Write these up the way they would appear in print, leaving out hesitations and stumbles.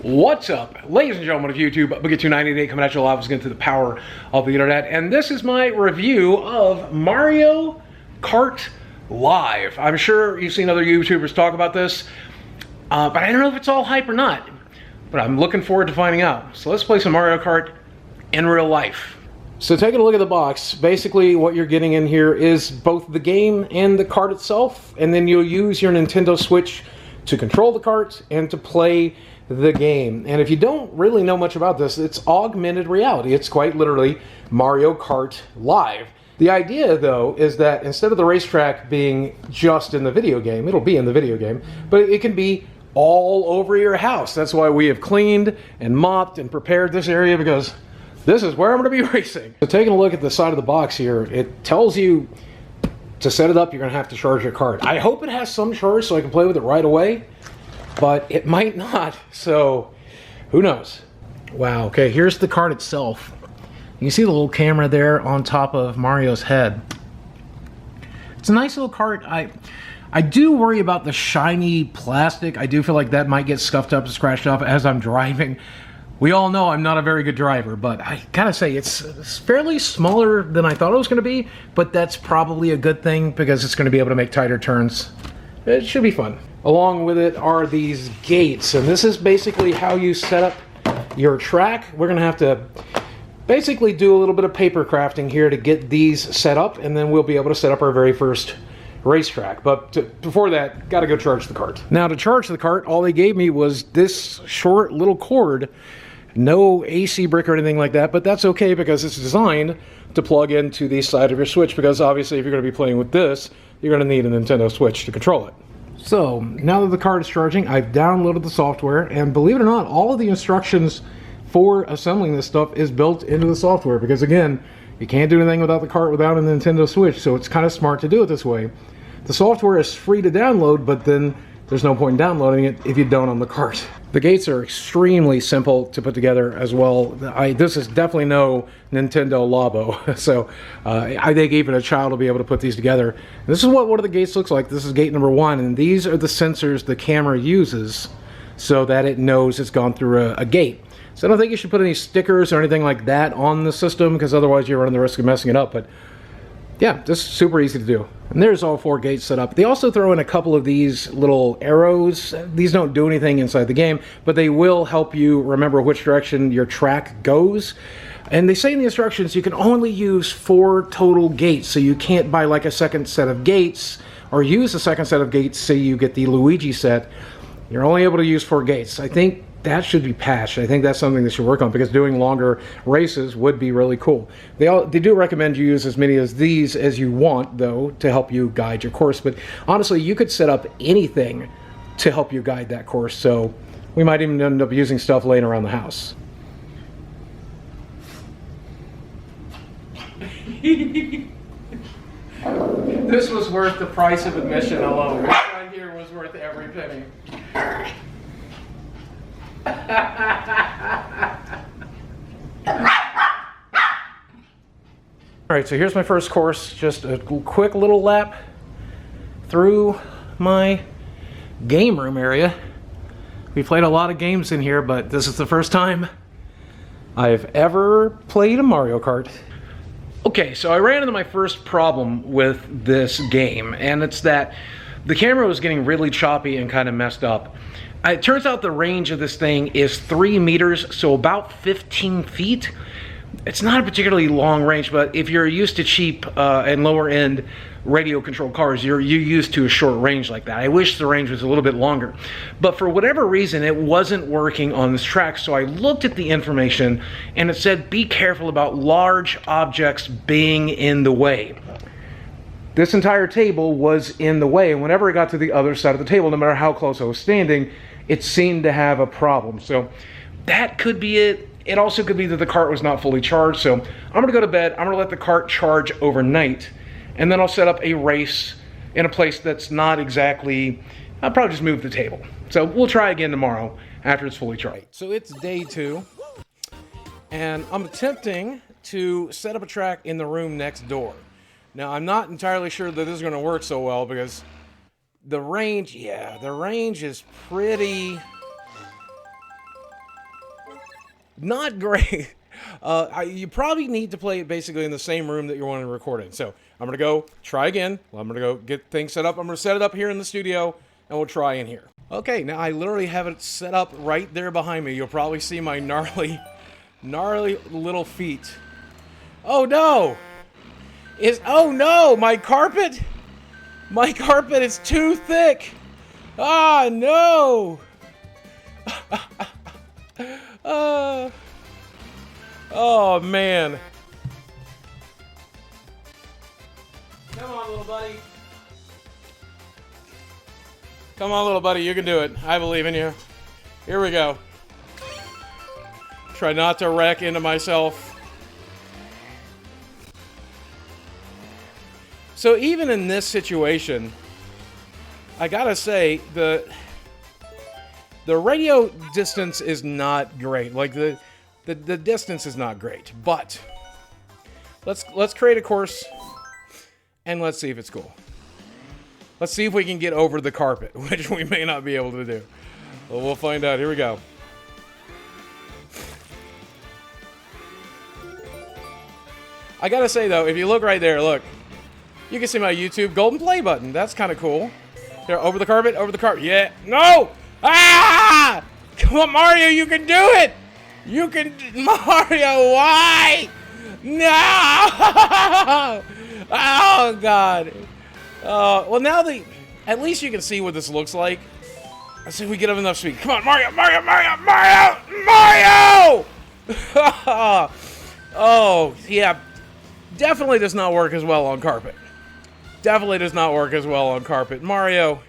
What's up, ladies and gentlemen of YouTube? Boogie298 coming at you live again through the power of the internet, and this is my review of Mario Kart Live. I'm sure you've seen other YouTubers talk about this, but I don't know if it's all hype or not. But I'm looking forward to finding out. So let's play some Mario Kart in real life. So taking a look at the box, basically what you're getting in here is both the game and the kart itself, and then you'll use your Nintendo Switch to control the kart and to play the game. And if you don't really know much about this, it's augmented reality. It's quite literally Mario Kart Live. The idea, though, is that instead of the racetrack being just in the video game, it'll be in the video game, but it can be all over your house. That's why we have cleaned and mopped and prepared this area, because this is where I'm going to be racing. So taking a look at the side of the box here, it tells you to set it up, you're going to have to charge your kart. I hope it has some charge so I can play with it right away, but it might not, so who knows. Wow, okay, here's the kart itself. You can see the little camera there on top of Mario's head. It's a nice little kart. I do worry about the shiny plastic. I do feel like that might get scuffed up and scratched up as I'm driving. We all know I'm not a very good driver, but I gotta say, it's fairly smaller than I thought it was gonna be, but that's probably a good thing because it's gonna be able to make tighter turns. It should be fun. Along with it are these gates, and this is basically how you set up your track. We're gonna have to basically do a little bit of paper crafting here to get these set up, and then we'll be able to set up our very first racetrack. But before that, gotta go charge the kart. Now to charge the kart, all they gave me was this short little cord. No AC brick or anything like that, but that's okay because it's designed to plug into the side of your Switch, because obviously if you're going to be playing with this, you're going to need a Nintendo Switch to control it. So now that the kart is charging, I've downloaded the software, and believe it or not, all of the instructions for assembling this stuff is built into the software, because again, you can't do anything without the kart without a Nintendo Switch, so it's kind of smart to do it this way. The software is free to download, but then there's no point in downloading it if you don't own the kart. The gates are extremely simple to put together as well. This is definitely no Nintendo Labo, so I think even a child will be able to put these together. And this is what one of the gates looks like. This is gate number 1, and these are the sensors the camera uses so that it knows it's gone through a gate. So I don't think you should put any stickers or anything like that on the system, because otherwise you're running the risk of messing it up. But yeah, this is super easy to do. And there's all 4 gates set up. They also throw in a couple of these little arrows. These don't do anything inside the game, but they will help you remember which direction your track goes. And they say in the instructions you can only use 4 total gates, so you can't buy like a second set of gates or use a second set of gates, say you get the Luigi set. You're only able to use 4 gates. I think that should be patched. I think that's something they should work on, because doing longer races would be really cool. They do recommend you use as many of these as you want, though, to help you guide your course. But honestly, you could set up anything to help you guide that course, so we might even end up using stuff laying around the house. This was worth the price of admission alone. This right here was worth every penny. Alright, so here's my first course. Just a quick little lap through my game room area. We played a lot of games in here, but this is the first time I've ever played a Mario Kart. Okay, so I ran into my first problem with this game, and it's that the camera was getting really choppy and kind of messed up. It turns out the range of this thing is 3 meters, so about 15 feet. It's not a particularly long range, but if you're used to cheap and lower end radio controlled cars, you're used to a short range like that. I wish the range was a little bit longer, but for whatever reason it wasn't working on this track. So I looked at the information, and it said be careful about large objects being in the way. This entire table was in the way, and whenever I got to the other side of the table, no matter how close I was standing, it seemed to have a problem. So that could be it. It also could be that the kart was not fully charged. So I'm gonna go to bed, I'm gonna let the kart charge overnight, and then I'll set up a race in a place that's not exactly, I'll probably just move the table. So we'll try again tomorrow after it's fully charged. So it's day 2, and I'm attempting to set up a track in the room next door. Now, I'm not entirely sure that this is going to work so well, because the range, yeah, the range is pretty Not great. You probably need to play it basically in the same room that you're wanting to record in. So I'm going to go try again. Well, I'm going to go get things set up. I'm going to set it up here in the studio, and we'll try in here. Okay, now I literally have it set up right there behind me. You'll probably see my gnarly little feet. Oh no! Oh no! My carpet is too thick! Ah, no! Oh, man. Come on, little buddy. Come on, little buddy. You can do it. I believe in you. Here we go. Try not to wreck into myself. So even in this situation, I gotta say, the radio distance is not great. Like, the distance is not great, but let's create a course and let's see if it's cool. Let's see if we can get over the carpet, which we may not be able to do. Well, we'll find out. Here we go. I gotta say though, if you look right there, look, you can see my YouTube golden play button. That's kind of cool. Here, over the carpet, yeah. No! Ah! Come on, Mario, you can do it! You can, Mario, why? No! Oh, God. Well, now at least you can see what this looks like. Let's see if we get up enough speed. Come on, Mario! Oh, yeah. Definitely does not work as well on carpet. Mario,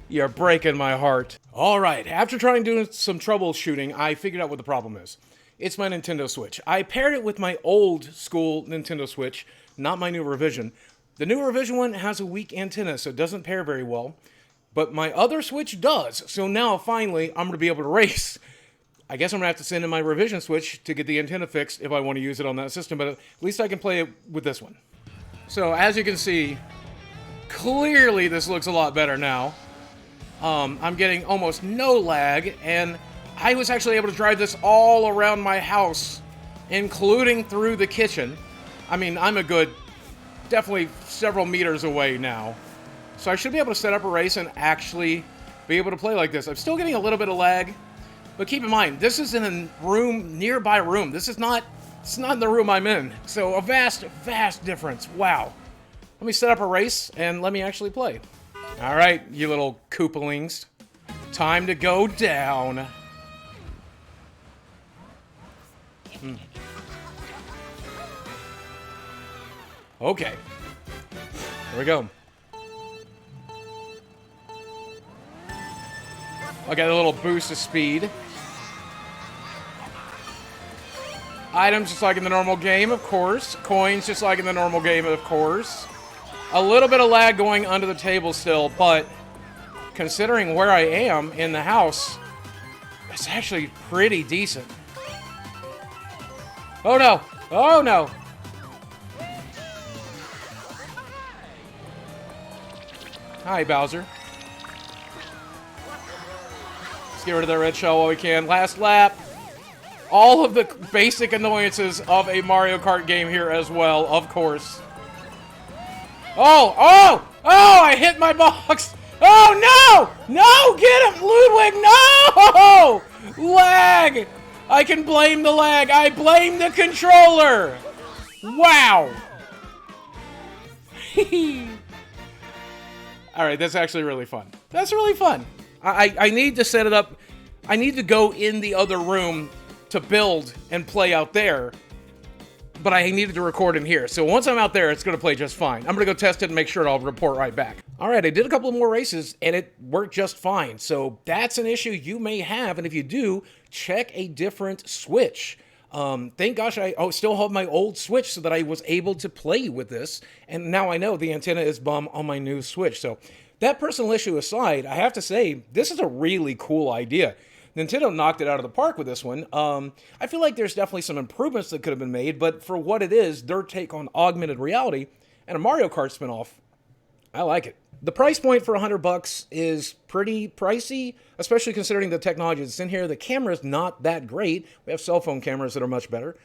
you're breaking my heart. All right, after trying doing some troubleshooting, I figured out what the problem is. It's my Nintendo Switch. I paired it with my old school Nintendo Switch, not my new revision. The new revision one has a weak antenna, so it doesn't pair very well. But my other Switch does. So now, finally, I'm going to be able to race. I guess I'm going to have to send in my revision Switch to get the antenna fixed if I want to use it on that system. But at least I can play it with this one. So, as you can see, clearly this looks a lot better now. I'm getting almost no lag, and I was actually able to drive this all around my house, including through the kitchen. I mean, I'm a good, definitely several meters away now. So I should be able to set up a race and actually be able to play like this. I'm still getting a little bit of lag, but keep in mind, this is in a room, nearby room. This is not, it's not in the room I'm in. So a vast difference. Wow. Let me set up a race and let me actually play. All right, you little Koopalings. Time to go down. Okay. Here we go. I got a little boost of speed. Items just like in the normal game, of course. Coins just like in the normal game, of course. A little bit of lag going under the table still, but considering where I am in the house, it's actually pretty decent. Oh no! Oh no! Hi, Bowser. Let's get rid of that red shell while we can. Last lap. All of the basic annoyances of a Mario Kart game here as well, of course. Oh! I hit my box! Oh, no! No! Get him, Ludwig! No! Lag! I can blame the lag. I blame the controller! Wow! Alright, that's actually really fun. That's really fun. I need to set it up. I need to go in the other room to build and play out there. But I needed to record in here. So once I'm out there, it's going to play just fine. I'm going to go test it and make sure and I'll report right back. All right, I did a couple of more races and it worked just fine. So that's an issue you may have. And if you do, check a different Switch. Thank gosh I still have my old Switch so that I was able to play with this. And now I know the antenna is bum on my new Switch. So that personal issue aside, I have to say, this is a really cool idea. Nintendo knocked it out of the park with this one. I feel like there's definitely some improvements that could have been made, but for what it is, their take on augmented reality and a Mario Kart spinoff, I like it. The price point for $100 is pretty pricey, especially considering the technology that's in here. The camera's not that great. We have cell phone cameras that are much better.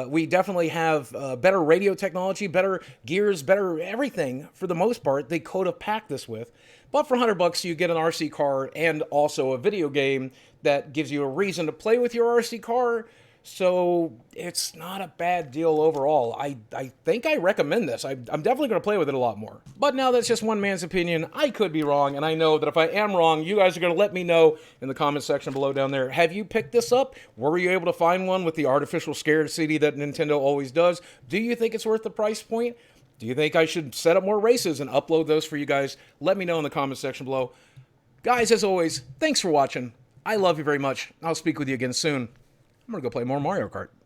We definitely have better radio technology, better gears, better everything for the most part they could have packed this with. But for $100, you get an RC car and also a video game that gives you a reason to play with your RC car. So it's not a bad deal overall. I think I recommend this. I'm definitely going to play with it a lot more. But now that's just one man's opinion. I could be wrong, and I know that if I am wrong, you guys are going to let me know in the comment section below down there. Have you picked this up? Were you able to find one with the artificial scarcity that Nintendo always does? Do you think it's worth the price point? Do you think I should set up more races and upload those for you guys? Let me know in the comment section below. Guys, as always, thanks for watching. I love you very much. I'll speak with you again soon. I'm going to go play more Mario Kart.